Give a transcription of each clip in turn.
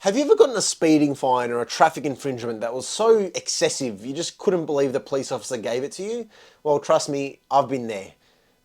Have you ever gotten a speeding fine or a traffic infringement that was so excessive you just couldn't believe the police officer gave it to you? Well, trust me, I've been there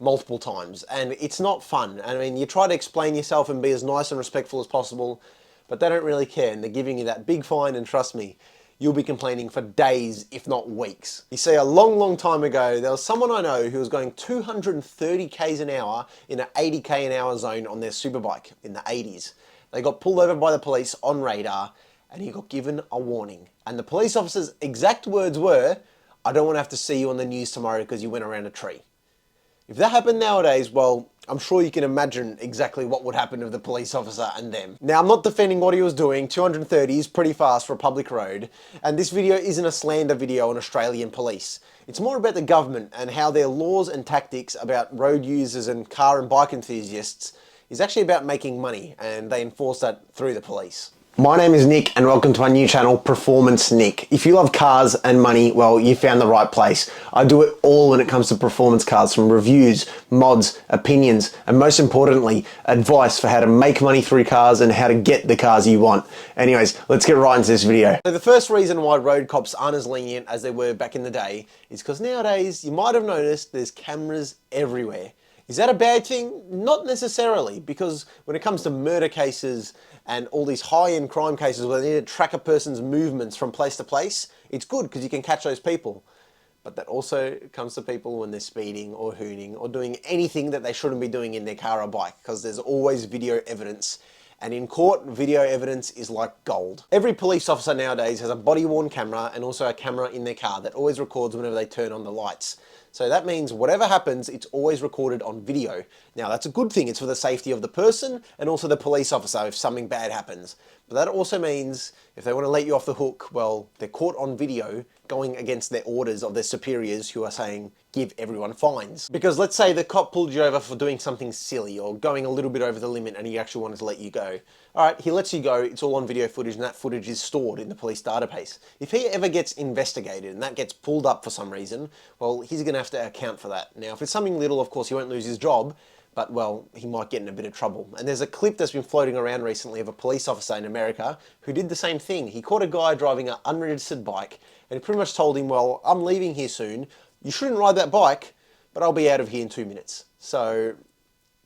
multiple times and it's not fun. I mean, you try to explain yourself and be as nice and respectful as possible, but they don't really care and they're giving you that big fine, and trust me, you'll be complaining for days, if not weeks. You see, a long time ago, there was someone I know who was going 230 k's an hour in an 80 k an hour zone on their superbike in the 80s. They got pulled over by the police on radar and he got given a warning. And the police officer's exact words were, "I don't want to have to see you on the news tomorrow because you went around a tree." If that happened nowadays, well, I'm sure you can imagine exactly what would happen to the police officer and them. Now, I'm not defending what he was doing. 230 is pretty fast for a public road. And this video isn't a slander video on Australian police. It's more about the government and how their laws and tactics about road users and car and bike enthusiasts is actually about making money, and they enforce that through the police. My name is Nick and welcome to my new channel, Performance Nick. If you love cars and money, well, you found the right place. I do it all when it comes to performance cars, from reviews, mods, opinions, and most importantly, advice for how to make money through cars and how to get the cars you want. Anyways, let's get right into this video. So the first reason why road cops aren't as lenient as they were back in the day is because nowadays, you might have noticed there's cameras everywhere. Is that a bad thing? Not necessarily, because when it comes to murder cases and all these high-end crime cases where they need to track a person's movements from place to place, it's good because you can catch those people. But that also comes to people when they're speeding or hooning or doing anything that they shouldn't be doing in their car or bike, because there's always video evidence. And in court, video evidence is like gold. Every police officer nowadays has a body-worn camera and also a camera in their car that always records whenever they turn on the lights. So that means whatever happens, it's always recorded on video. Now that's a good thing. It's for the safety of the person and also the police officer if something bad happens. But that also means if they want to let you off the hook, well, they're caught on video going against their orders of their superiors who are saying, give everyone fines. Because let's say the cop pulled you over for doing something silly or going a little bit over the limit and he actually wanted to let you go. All right, he lets you go, it's all on video footage and that footage is stored in the police database. If he ever gets investigated and that gets pulled up for some reason, well, he's gonna have to account for that. Now, if it's something little, of course, he won't lose his job, but well, he might get in a bit of trouble. And there's a clip that's been floating around recently of a police officer in America who did the same thing. He caught a guy driving an unregistered bike and he pretty much told him, well, I'm leaving here soon. You shouldn't ride that bike, but I'll be out of here in 2 minutes. So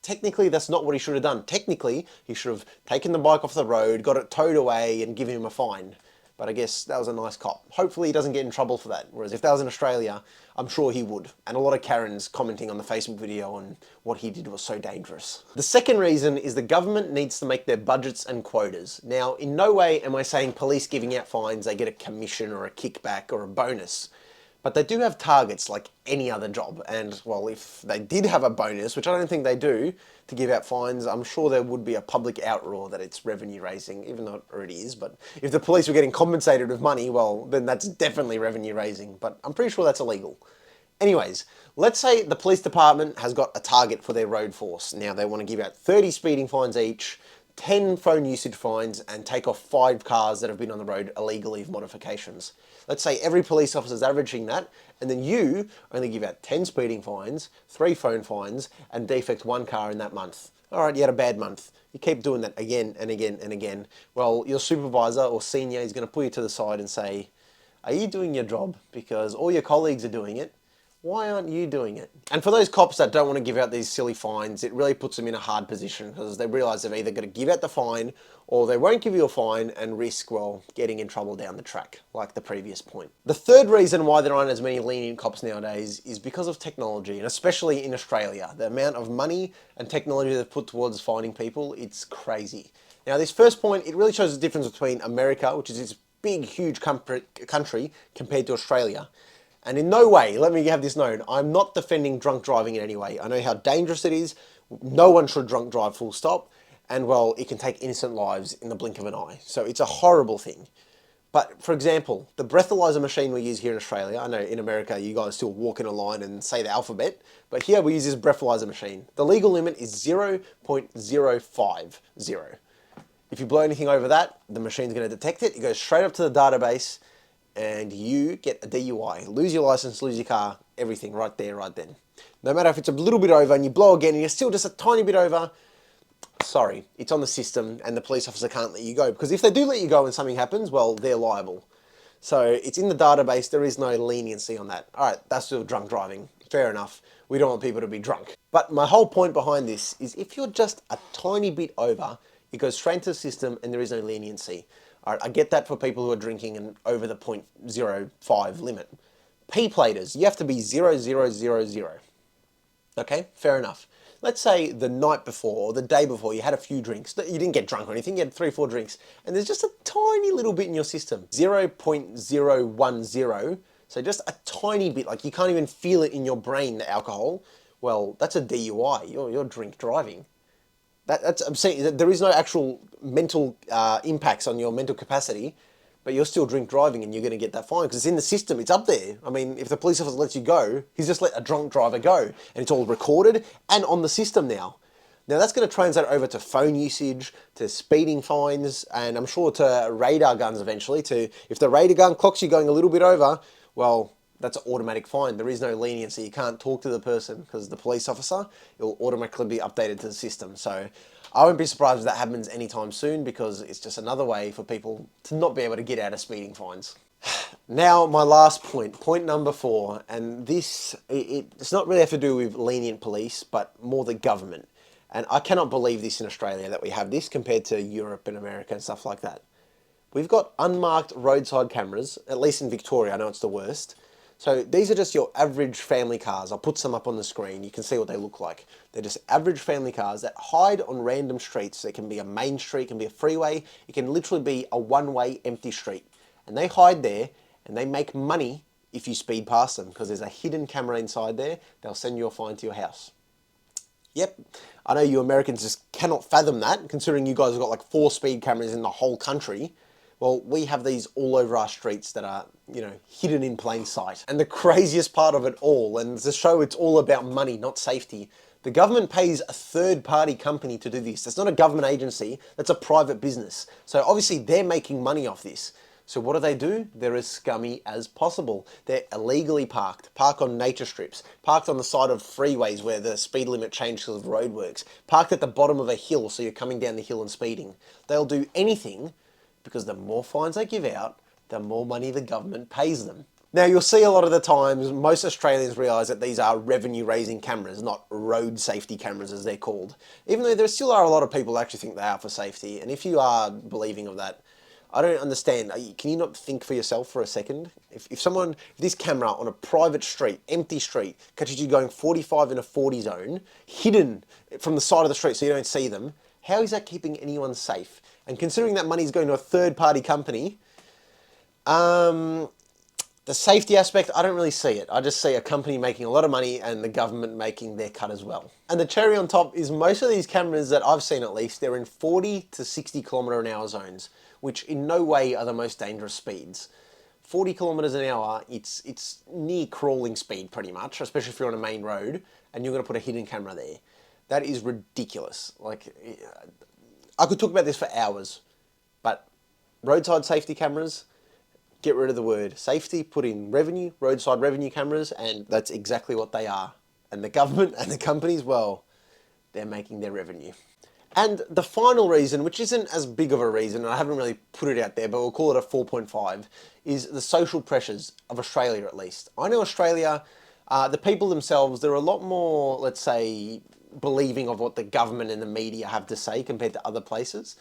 technically, that's not what he should have done. Technically, he should have taken the bike off the road, got it towed away and given him a fine. But I guess that was a nice cop. Hopefully he doesn't get in trouble for that. Whereas if that was in Australia, I'm sure he would. And a lot of Karens commenting on the Facebook video on what he did was so dangerous. The second reason is the government needs to make their budgets and quotas. Now, in no way am I saying police giving out fines, they get a commission or a kickback or a bonus. But they do have targets like any other job. And well, if they did have a bonus, which I don't think they do, to give out fines, I'm sure there would be a public outroar that it's revenue raising, even though it already is. But if the police were getting compensated with money, well, then that's definitely revenue raising. But I'm pretty sure that's illegal. Anyways, let's say the police department has got a target for their road force. Now they want to give out 30 speeding fines each, 10 phone usage fines, and take off 5 cars that have been on the road illegally with modifications. Let's say every police officer is averaging that, and then you only give out 10 speeding fines, 3 phone fines, and defect 1 car in that month. All right, you had a bad month. You keep doing that again and again and again. Well, your supervisor or senior is going to pull you to the side and say, are you doing your job? Because all your colleagues are doing it. Why aren't you doing it? And for those cops that don't want to give out these silly fines, it really puts them in a hard position because they realize they've either got to give out the fine or they won't give you a fine and risk, well, getting in trouble down the track, like the previous point. The third reason why there aren't as many lenient cops nowadays is because of technology, and especially in Australia. The amount of money and technology they've put towards finding people, it's crazy. Now, this first point, it really shows the difference between America, which is this big, huge country, compared to Australia. And in no way, let me have this known, I'm not defending drunk driving in any way. I know how dangerous it is. No one should drunk drive, full stop. And well, it can take innocent lives in the blink of an eye. So it's a horrible thing. But for example, the breathalyzer machine we use here in Australia, I know in America you guys still walk in a line and say the alphabet, but here we use this breathalyzer machine. The legal limit is 0.050. If you blow anything over that, the machine's going to detect it. It goes straight up to the database, and you get a DUI. Lose your license, lose your car, everything right there, right then. No matter if it's a little bit over and you blow again and you're still just a tiny bit over, sorry, it's on the system and the police officer can't let you go. Because if they do let you go and something happens, well, they're liable. So it's in the database, there is no leniency on that. All right, that's still drunk driving. Fair enough. We don't want people to be drunk. But my whole point behind this is if you're just a tiny bit over, it goes straight into the system and there is no leniency. All right, I get that for people who are drinking and over the 0.05 limit. P-platers, you have to be 0.000. Okay, fair enough. Let's say the night before or the day before you had a few drinks. You didn't get drunk or anything, you had 3 or 4 drinks, and there's just a tiny little bit in your system. 0.010, so just a tiny bit, like you can't even feel it in your brain, the alcohol. Well, that's a DUI, you're drink driving. I'm saying that there is no actual mental impacts on your mental capacity, but you're still drink driving and you're going to get that fine because it's in the system, it's up there. I mean, if the police officer lets you go, he's just let a drunk driver go and it's all recorded and on the system now. Now that's going to translate over to phone usage, to speeding fines, and I'm sure to radar guns eventually. To if the radar gun clocks you going a little bit over, well, that's an automatic fine. There is no leniency. You can't talk to the person because the police officer, it will automatically be updated to the system. So I won't be surprised if that happens anytime soon because it's just another way for people to not be able to get out of speeding fines. Now, my last point number 4, and this, it's not really have to do with lenient police, but more the government. And I cannot believe this in Australia that we have this compared to Europe and America and stuff like that. We've got unmarked roadside cameras, at least in Victoria, I know it's the worst. So these are just your average family cars. I'll put some up on the screen. You can see what they look like. They're just average family cars that hide on random streets. It can be a main street, it can be a freeway. It can literally be a one-way empty street. And they hide there and they make money if you speed past them because there's a hidden camera inside there. They'll send you a fine to your house. Yep, I know you Americans just cannot fathom that, considering you guys have got like 4 speed cameras in the whole country. Well, we have these all over our streets that are, hidden in plain sight. And the craziest part of it all, and to show it's all about money, not safety, the government pays a third-party company to do this. That's not a government agency, that's a private business. So obviously they're making money off this. So what do? They're as scummy as possible. They're illegally parked on nature strips, parked on the side of freeways where the speed limit changes because of roadworks, parked at the bottom of a hill so you're coming down the hill and speeding. They'll do anything because the more fines they give out, the more money the government pays them. Now you'll see a lot of the times, most Australians realise that these are revenue-raising cameras, not road safety cameras as they're called. Even though there still are a lot of people that actually think they are for safety, and if you are believing of that, I don't understand. Can you not think for yourself for a second? If this camera on a private street, empty street, catches you going 45 in a 40 zone, hidden from the side of the street so you don't see them, how is that keeping anyone safe? And considering that money is going to a third-party company, the safety aspect, I don't really see it. I just see a company making a lot of money and the government making their cut as well. And the cherry on top is most of these cameras that I've seen at least, they're in 40 to 60 kilometre an hour zones, which in no way are the most dangerous speeds. 40 kilometres an hour, it's near crawling speed pretty much, especially if you're on a main road and you're going to put a hidden camera there. That is ridiculous. Like, I could talk about this for hours, but roadside safety cameras, get rid of the word safety, put in revenue, roadside revenue cameras, and that's exactly what they are. And the government and the companies, well, they're making their revenue. And the final reason, which isn't as big of a reason, and I haven't really put it out there, but we'll call it a 4.5, is the social pressures of Australia at least. I know Australia, the people themselves, they're a lot more, let's say, believing of what the government and the media have to say compared to other places.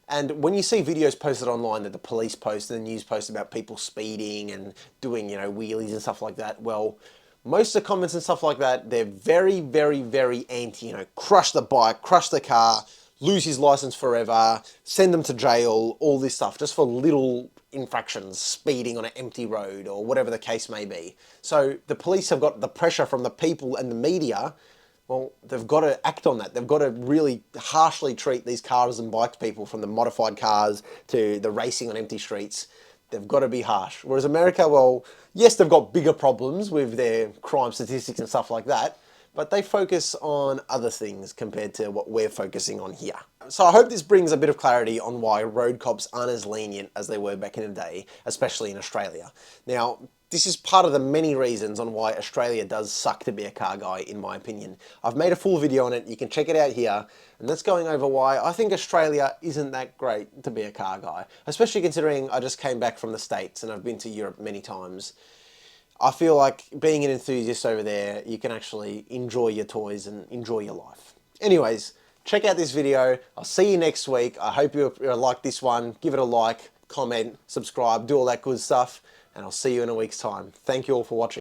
And when you see videos posted online that the police post and the news post about people speeding and doing, wheelies and stuff like that, well, most of the comments and stuff like that, they're very, very, very anti, crush the bike, crush the car, lose his license forever, send them to jail, all this stuff, just for little infractions, speeding on an empty road or whatever the case may be. So the police have got the pressure from the people and the media. Well, they've got to act on that. They've got to really harshly treat these cars and bikes people, from the modified cars to the racing on empty streets. They've got to be harsh. Whereas America, well, yes, they've got bigger problems with their crime statistics and stuff like that, but they focus on other things compared to what we're focusing on here. So I hope this brings a bit of clarity on why road cops aren't as lenient as they were back in the day, especially in Australia. Now, this is part of the many reasons on why Australia does suck to be a car guy, in my opinion. I've made a full video on it, you can check it out here, and that's going over why I think Australia isn't that great to be a car guy, especially considering I just came back from the States and I've been to Europe many times. I feel like being an enthusiast over there, you can actually enjoy your toys and enjoy your life. Anyways, check out this video. I'll see you next week. I hope you like this one. Give it a like, comment, subscribe, do all that good stuff, and I'll see you in a week's time. Thank you all for watching.